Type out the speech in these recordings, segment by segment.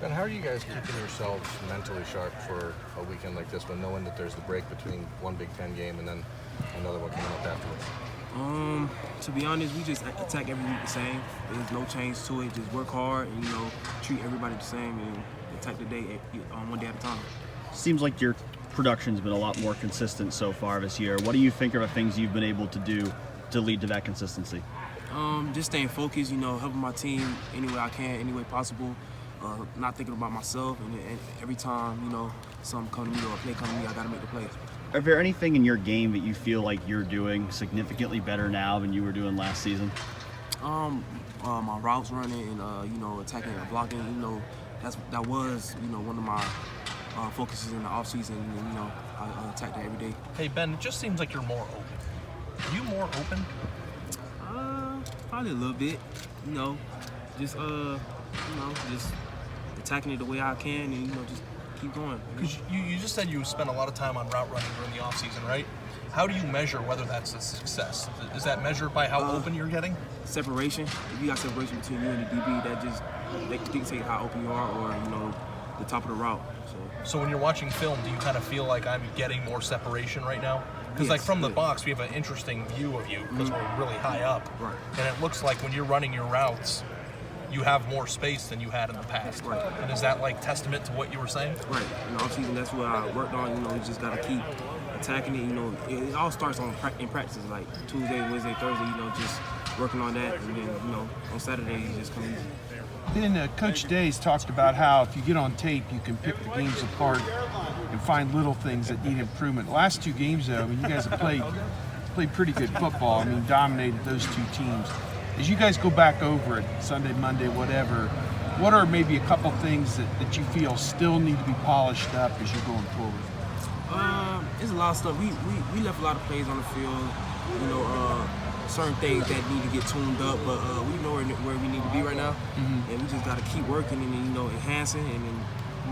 Ben, how are you guys keeping yourselves mentally sharp for a weekend like this, when knowing that there's the break between one Big Ten game and then another one coming up afterwards? To be honest, we just attack every week the same. There's no change to it. Just work hard and, treat everybody the same and attack the day one day at a time. Seems like your production's been a lot more consistent so far this year. What do you think are the things you've been able to do to lead to that consistency? Just staying focused, helping my team any way I can, any way possible. Not thinking about myself, and every time, something come to me or a play come to me, I got to make the plays. Are there anything in your game that you feel like you're doing significantly better now than you were doing last season? My routes running and, attacking and blocking, that was, one of my focuses in the offseason, and, I attack that every day. Hey, Ben, it just seems like you're more open. Are you more open? Probably a little bit, just attacking it the way I can and, just keep going. Because you just said you spent a lot of time on route running during the offseason, right? How do you measure whether that's a success? Is that measured by how open you're getting? Separation. If you got separation between you and the DB, that just dictate how open you are, or, the top of the route. So when you're watching film, do you kind of feel like I'm getting more separation right now? Because like from the box, we have an interesting view of you because we're really high up. Right. And it looks like when you're running your routes, you have more space than you had in the past. Right. And is that like testament to what you were saying? Right. In the offseason, that's what I worked on. You just got to keep attacking it. It all starts in practices, like Tuesday, Wednesday, Thursday, just working on that. And then, on Saturday, you just come easy. Then Coach Day's talked about how if you get on tape, you can pick the games apart and find little things that need improvement. The last two games, though, you guys have played pretty good football. Dominated those two teams. As you guys go back over it, Sunday, Monday, whatever, what are maybe a couple things that you feel still need to be polished up as you're going forward? There's a lot of stuff. We left a lot of plays on the field, certain things that need to get tuned up, but we know where we need to be right now, and we just got to keep working and, enhancing and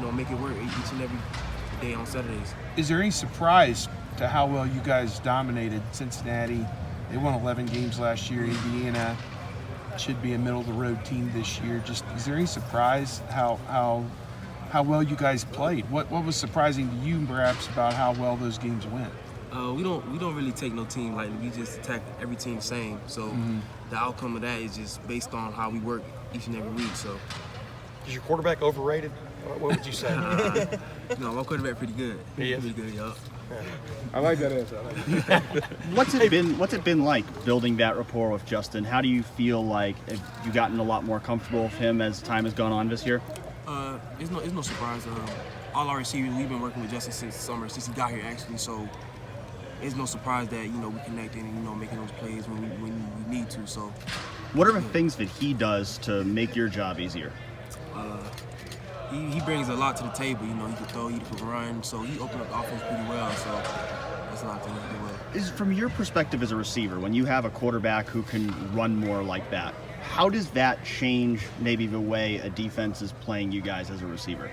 then, make it work each and every day on Saturdays. Is there any surprise to how well you guys dominated Cincinnati? They won 11 games last year. Indiana should be a middle-of-the-road team this year. Just is there any surprise how well you guys played? What was surprising to you, perhaps, about how well those games went? We don't really take no team lightly. We just attack every team the same. So the outcome of that is just based on how we work each and every week. So is your quarterback overrated? What would you say? No, my quarterback pretty good. Pretty good, yup. I like that answer. What's it been like building that rapport with Justin? How do you feel like have you gotten a lot more comfortable with him as time has gone on this year? It's no surprise. All our receivers, we've been working with Justin since summer, since he got here actually. So it's no surprise that we connected and making those plays when we need to. So what are the things that he does to make your job easier? He brings a lot to the table. He can throw, he can run, so he opened up the offense pretty well. So that's a lot of things he do well. Is from your perspective as a receiver, when you have a quarterback who can run more like that, how does that change maybe the way a defense is playing you guys as a receiver?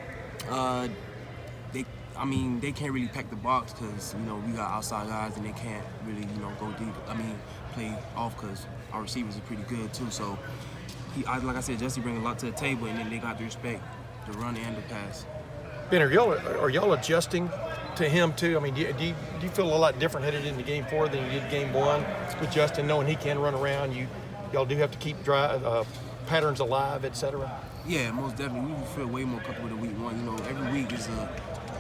They can't really pack the box because we got outside guys and they can't really go deep. Play off because our receivers are pretty good too. So like I said, Jesse brings a lot to the table, and then they got to respect the run and the pass. Ben, are y'all adjusting to him too? Do you feel a lot different headed into Game 4 than you did Game 1 with Justin, knowing he can run around? Y'all do have to keep patterns alive, etc. Yeah, most definitely. We feel way more comfortable than week 1. Every week is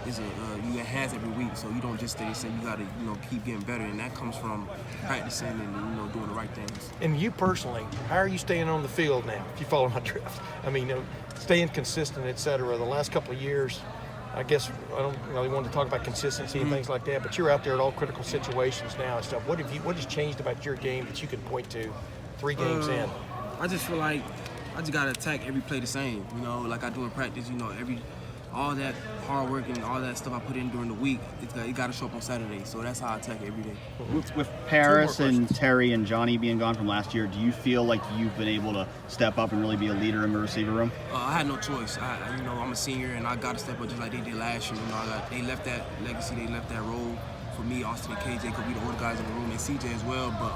you enhance every week, so you don't just stay the same. You got to keep getting better, and that comes from practicing and doing the right things. And you personally, how are you staying on the field now? If you follow my drift, staying consistent, etc. The last couple of years, I guess I don't really want to talk about consistency and things like that, but you're out there at all critical situations now and stuff. What has changed about your game that you can point to 3 games in? I just feel like I just gotta attack every play the same. Like I do in practice. All that hard work and all that stuff I put in during the week, it got to show up on Saturday. So that's how I attack it every day. With Paris and Terry and Johnny being gone from last year, do you feel like you've been able to step up and really be a leader in the receiver room? I had no choice. I'm a senior and I got to step up just like they did last year. They left that legacy, they left that role for me, Austin and KJ, because we the older guys in the room, and CJ as well. But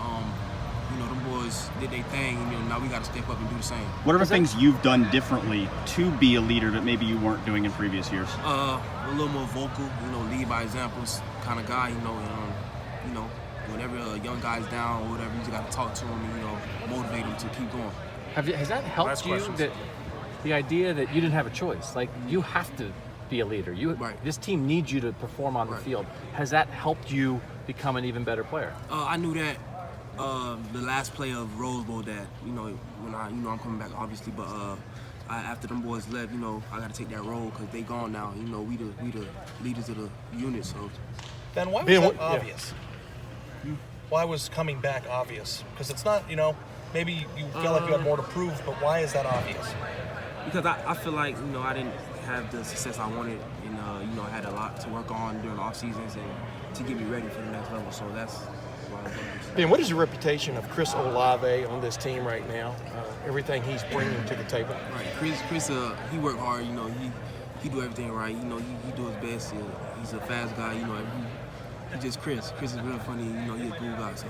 you know, them boys did their thing, and now we got to step up and do the same. What are the things you've done differently to be a leader that maybe you weren't doing in previous years? A little more vocal, you know, lead by examples kind of guy, you know, and, you know, whenever a young guy's down or whatever, you just got to talk to him and, you know, motivate him to keep going. Has that helped Last you? questions. That the idea that you didn't have a choice, like you have to be a leader. This team needs you to perform on the field. Has that helped you become an even better player? I knew that the last play of Rose Bowl that, you know, when I'm coming back obviously, but after them boys left, you know, I got to take that role because they gone now. You know, we the leaders of the unit. So. Ben, why was that obvious? Why was coming back obvious? Because it's not, you know, maybe you felt like you had more to prove, but why is that obvious? Because I feel like, you know, I didn't have the success I wanted, and you know, I had a lot to work on during the off seasons and to get me ready for the next level. So that's why I was obvious. Ben, what is the reputation of Chris Olave on this team right now? Everything he's bringing to the table. Right, Chris, he worked hard. You know, he do everything right. You know, he do his best. He's a fast guy. You know, he just Chris. Chris is real funny. You know, he's a cool guy. So.